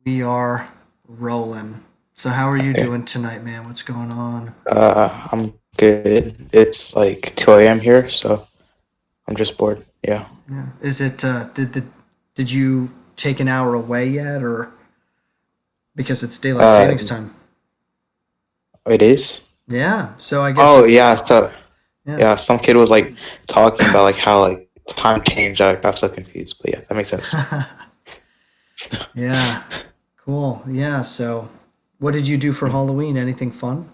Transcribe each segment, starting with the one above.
We are rolling. So how are you Okay. doing tonight, man? What's going on? I'm good. It's like 2 a.m. here, so I'm just bored. Yeah. Yeah. Is it did you take an hour away yet or because it's daylight Uh, savings time? it is? Yeah. So I guess Oh, it's yeah. So, yeah. yeah, some kid was like talking about like how like time changed. I got so confused, but yeah, that makes sense. Yeah. Cool. Yeah, so what did you do for Mhm. Halloween? Anything fun?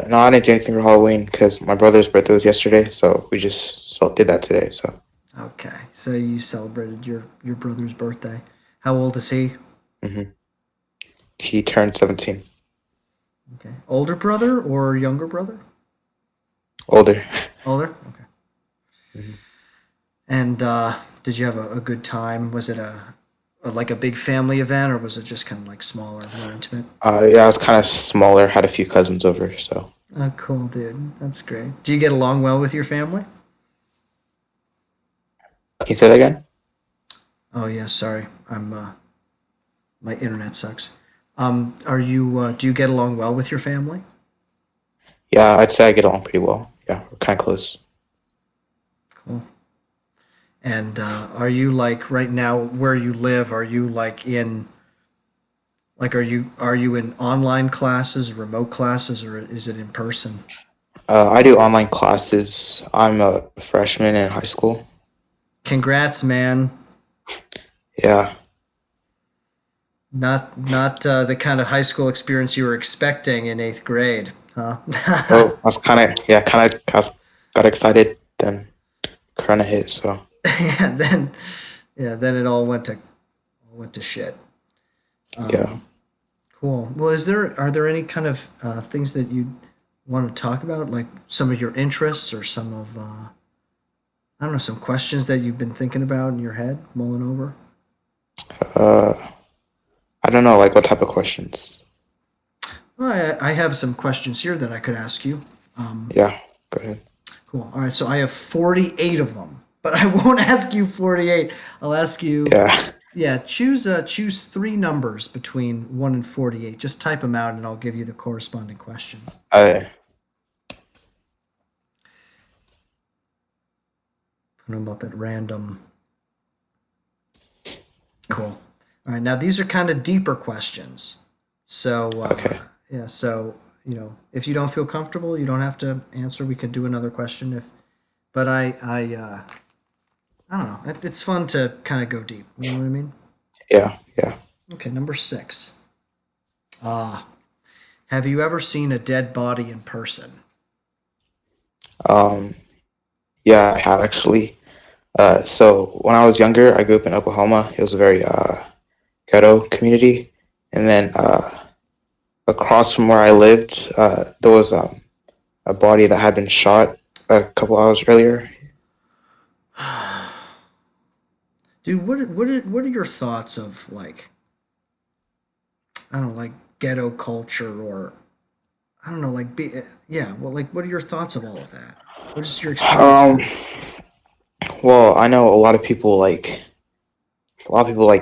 No, I didn't do anything for Halloween because my brother's birthday was yesterday, so we just did that today. So, Okay. So you celebrated your brother's birthday. How old is he? hmm he turned 17. Okay. Older brother or younger brother? Older. Older? Okay. Mhm. And did you have a good time? Was it like a big family event, or was it just kind of like smaller, more intimate? Yeah, I was kind of smaller, had a few cousins over, so. Oh, cool, dude. That's great. Do you get along well with your family? Can you say that again? Oh yeah, sorry. I'm my internet sucks. Are you do you get along well with your family? Yeah, I'd say I get along pretty well. Yeah, we're kind of close. Cool. And are you like right now where you live? Are you like in are you in online classes, remote classes, or is it in person? I do online classes. I'm a freshman in high school. Congrats, man. Yeah. Not the kind of high school experience you were expecting in eighth grade, huh? Oh, I was got excited, then Corona hit. So And then yeah, then it all went to shit. yeah. Um, cool. Well, are there any kind of things that you want to talk about, like some of your interests or some of I don't know, some questions that you've been thinking about in your head, mulling over? Uh, I don't know, like what type of questions. Well, I have some questions here that I could ask you. Um, Yeah. Go ahead. cool. All right, so I have 48 of them, but I won't ask you 48. I'll ask you, Yeah. yeah, choose three numbers between 1 and 48. Just type them out and I'll give you the corresponding questions. I Put them up at random. Cool. All right, now these are kind of deeper questions. So, okay. yeah, so, if you don't feel comfortable, you don't have to answer. We could do another question but I don't know. It's fun to kind of go deep. You know what I mean? Yeah. Yeah. Okay, number 6. Ah, have you ever seen a dead body in person? Um. Yeah, I have actually. So when I was younger, I grew up in Oklahoma. It was a very ghetto community, and then across from where I lived, there was a body that had been shot a couple hours earlier. Dude, what are your thoughts of like I don't know, like ghetto culture or I don't know, like yeah, well, like what are your thoughts of all of that? What has your experience Um, been? well, I know a lot of people like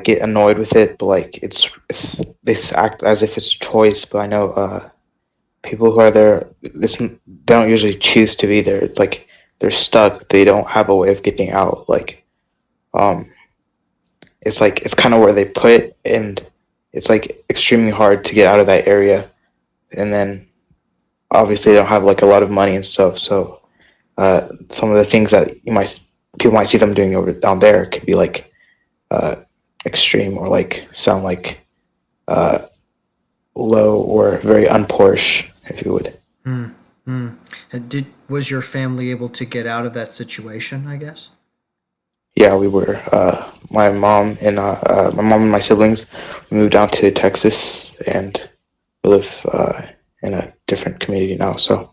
get annoyed with it, but like it's they act as if it's a choice. But I know people who are there, they don't usually choose to be there. It's like they're stuck. They don't have a way of getting out. Like um, it's kind of where they put, and it's like extremely hard to get out of that area. And then obviously they don't have like a lot of money and stuff. So some of the things that people might see them doing over down there could be like uh, extreme or like sound like uh, low or very unporsche, if you would. Hmm. Hmm. Was your family able to get out of that situation, I guess? Yeah, we were. My mom and my siblings moved down to Texas, and we live in a different community now. So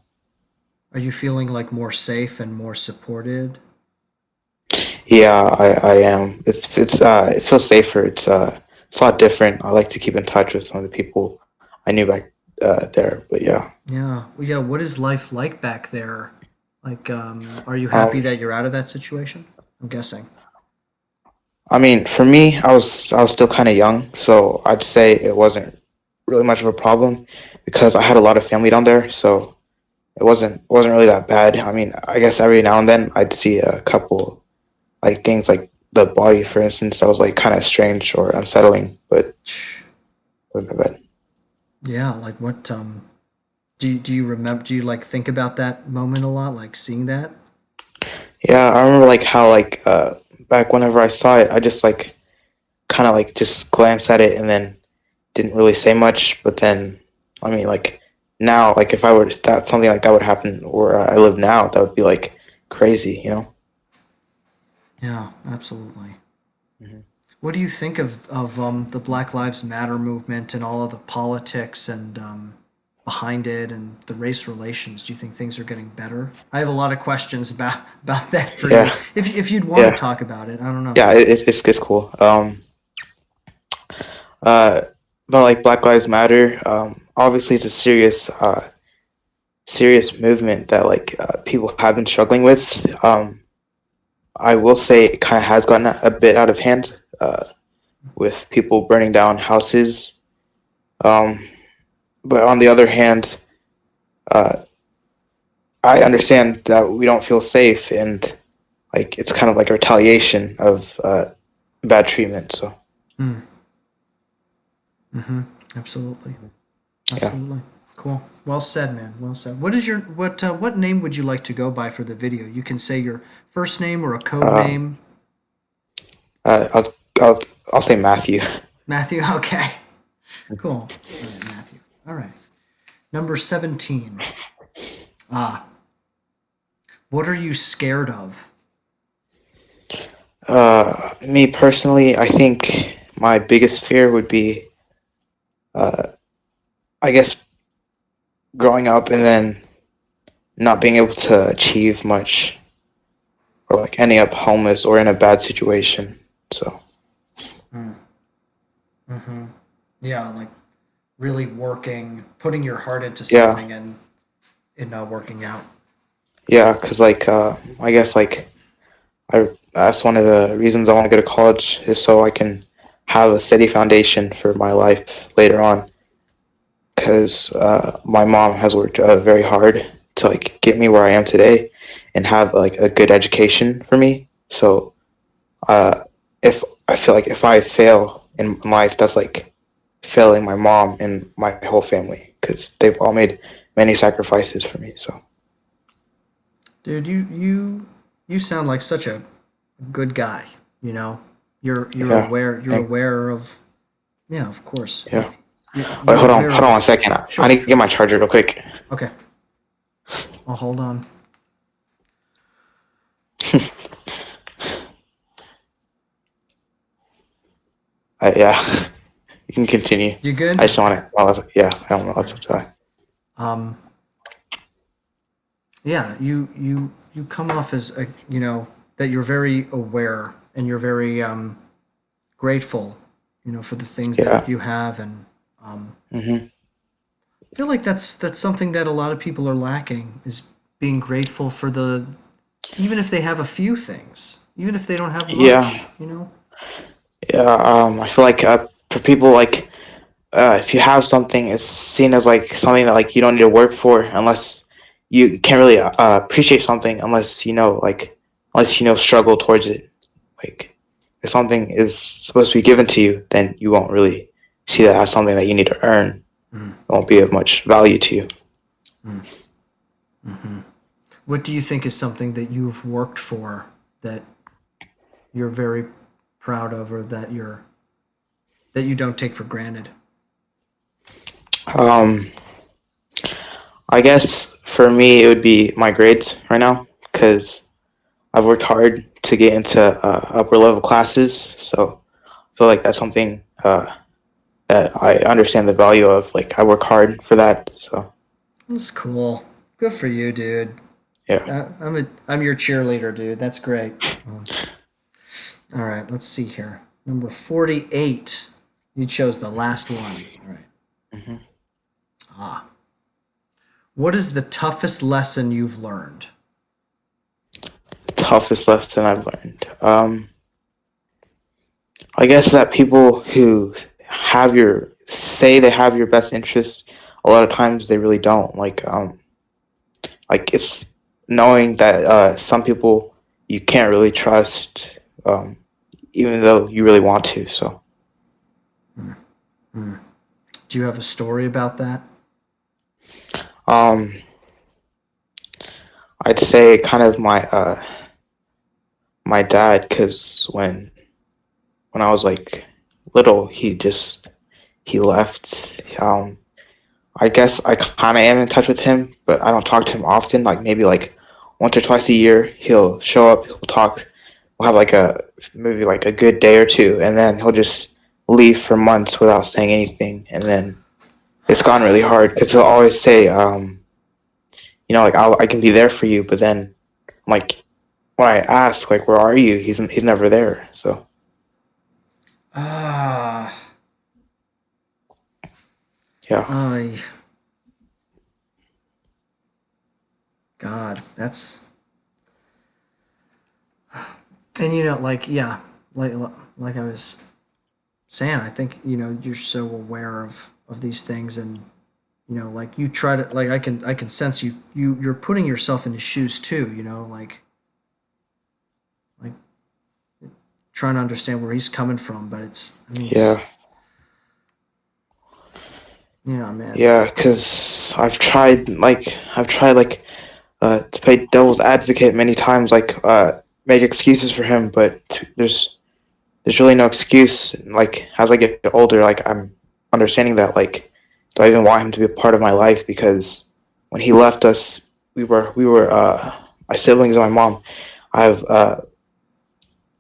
Are you feeling like more safe and more supported? yeah, I am. It feels safer. It's a lot different. I like to keep in touch with some of the people I knew back there. But yeah, Yeah. Well, yeah, what is life like back there? Like, are you happy um, that you're out of that situation? I'm guessing. I mean, for me, I was still kind of young, so I'd say it wasn't really much of a problem because I had a lot of family down there, so it wasn't really that bad. I mean, I guess every now and then I'd see a couple like things like the body, for instance, that was like kind of strange or unsettling, but it wasn't that bad. Yeah, like what do you remember, do you like think about that moment a lot, like seeing that? Yeah, I remember like how like back whenever I saw it, I just like kind of like just glanced at it and then didn't really say much. But then, I mean, like now, like if I were to that something like that would happen where I live now, that would be like crazy, you know? Yeah, absolutely. Hmm. What do you think of the Black Lives Matter movement and all of the politics and behind it and the race relations? Do you think things are getting better? I have a lot of questions about that for Yeah, you. If you'd want to yeah, talk about it, I don't know. yeah. It's cool. Uh, but like Black Lives Matter, obviously it's a serious movement that like people have been struggling with. I will say it kind of has gotten a bit out of hand with people burning down houses. Um, but on the other hand, uh, I understand that we don't feel safe, and like it's kind of like a retaliation of bad treatment. So Mm, mm-hmm. Absolutely. yeah, Absolutely. Cool. Well said, man. Well said. What is your what name would you like to go by for the video? You can say your first name or a code um, name. uh, I'll I'll I'll say Matthew. Matthew. Okay. Cool. All right, Matthew. All right. Number 17. Ah, what are you scared of? Me personally, I think my biggest fear would be, uh, I guess, growing up and then not being able to achieve much, or like ending up homeless or in a bad situation. So Mm, mm-hmm. Yeah, like really working, putting your heart into yeah, something and it not working out. yeah, because like I guess like that's one of the reasons I want to go to college is so I can have a steady foundation for my life later on. Because my mom has worked very hard to like get me where I am today and have like a good education for me. So uh, if I feel like if I fail in life, that's like failing my mom and my whole family because they've all made many sacrifices for me. So Dude, you sound like such a good guy, you know? yeah, You're thank aware of, yeah, of course. yeah. Wait, You're aware hold on one of, second. I sure, need to get sure. my charger real quick. Okay. I'll hold on. Yeah, you can continue. You good? I just want Okay. to. Yeah, I don't know All what right. to try. Um, yeah, you come off as a, you know, that you're very aware and you're very grateful, you know, for the things that Yeah. you have, and um, Hmm. I feel like that's something that a lot of people are lacking, is being grateful for the, even if they have a few things, even if they don't have Yeah. much, you know. Yeah. I feel like for people like if you have something, it's seen as like something that like you don't need to work for unless you can't really appreciate something unless you know like unless you know struggle towards it. Like if something is supposed to be given to you, then you won't really see that as something that you need to earn. Mm, It won't be of much value to you. mm, hmm. What do you think is something that you've worked for that you're very proud of, or that you don't take for granted? Um, I guess for me it would be my grades right now because I've worked hard to get into upper level classes, so I feel like that's something that I understand the value of. Like I work hard for that, so That's cool. Good for you, dude. yeah. I'm your cheerleader, dude. That's great. All right, let's see here. Number 48. You chose the last one. All right. Hmm. Ah. What is the toughest lesson you've learned? Toughest lesson I've learned. I guess that people who have your say they have your best interest, a lot of times they really don't. Like it's knowing that some people you can't really trust, um, even though you really want to. So, Mm, mm. Do you have a story about that? um, I'd say kind of my dad, because when I was like little, he left. I guess I kind of am in touch with him, but I don't talk to him often. Like maybe like once or twice a year, he'll show up. He'll talk. We'll have like a maybe like a good day or two, and then he'll just leave for months without saying anything. And then it's gone really hard because he'll always say, like I can be there for you, but then like when I ask like where are you, he's never there. So Ah, yeah, I God, that's and like yeah, like like I was saying, I think you're so aware of these things, and like you try to like I can sense you're putting yourself in his shoes too. Like trying to understand where he's coming from, but it's I mean it's yeah, yeah man. yeah. Because I've tried like to play devil's advocate many times, like make excuses for him, but there's really no excuse. Like as I get older, like I'm understanding that like do I even want him to be a part of my life? Because when he left us, we were my siblings and my mom. I have uh,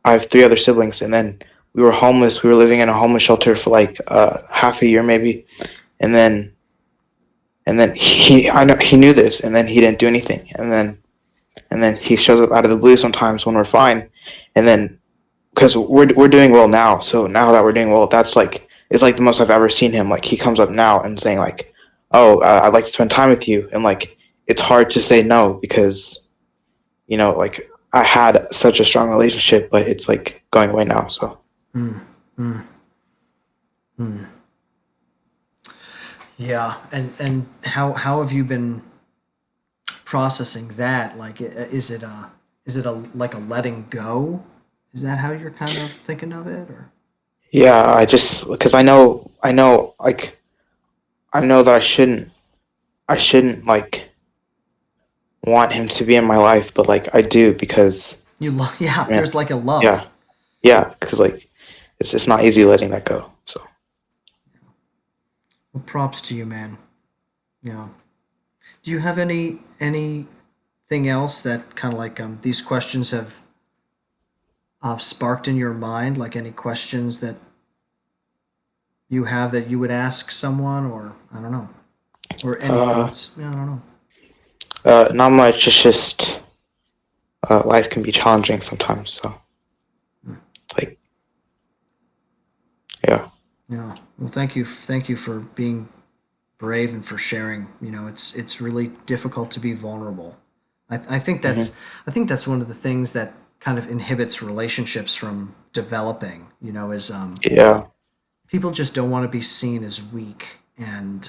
I have three other siblings, and then we were homeless. We were living in a homeless shelter for like half a year maybe, and then he I know he knew this, and then he didn't do anything, and then he shows up out of the blue sometimes when we're fine, and then because we're doing well now, so now that we're doing well, that's like it's like the most I've ever seen him. Like he comes up now and saying like, "Oh, I'd like to spend time with you," and like it's hard to say no because like I had such a strong relationship, but it's like going away now. So Hmm. Hmm. Hmm. Yeah, and how have you been processing that? Like, is it a like a letting go? Is that how you're kind of thinking of it, or yeah, I just because I know like I know that I shouldn't like want him to be in my life, but like I do because you love? Yeah, man, there's like a love. yeah, yeah, because like it's not easy letting that go. So. Well, props to you, man. Yeah. Do you have anything else that kind of like these questions have sparked in your mind? Like any questions that you have that you would ask someone, or I don't know, or any Uh, thoughts? Yeah, I don't know. Not much. It's just life can be challenging sometimes. So Hmm. like, yeah. Yeah. Well, thank you for being brave and for sharing. It's really difficult to be vulnerable. I think Hmm. that's one of the things that kind of inhibits relationships from developing. Is Yeah. people just don't want to be seen as weak, and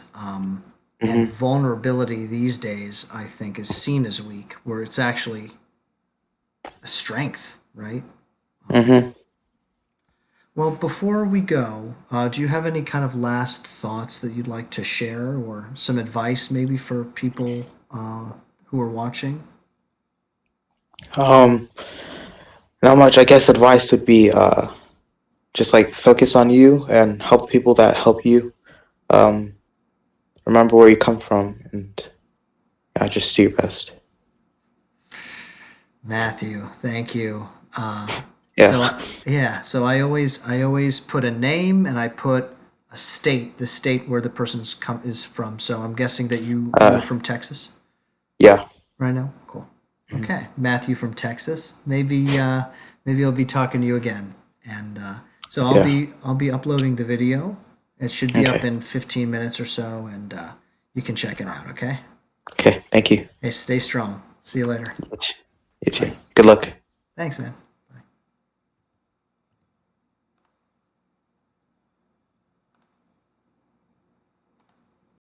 Hmm. vulnerability these days I think is seen as weak, where it's actually a strength, right? Um, Hmm. well, before we go, do you have any kind of last thoughts that you'd like to share, or some advice maybe for people who are watching? Um, Not much. I guess advice would be just like focus on you and help people that help you. Um, Remember where you come from and just do your best. Matthew, thank you. Yeah. So I always put a name, and I put a state, the state where the person's come is from. So I'm guessing that you're Uh, from Texas yeah. right now. Cool. Mhm. Okay, Matthew from Texas. Maybe I'll be talking to you again, and so I'll Yeah. be I'll be uploading the video. It should be up Okay. in 15 minutes or so, and you can check it out. Okay. Okay. Thank you. Hey, stay strong. See you later. You too. Bye. Good luck. Thanks, man.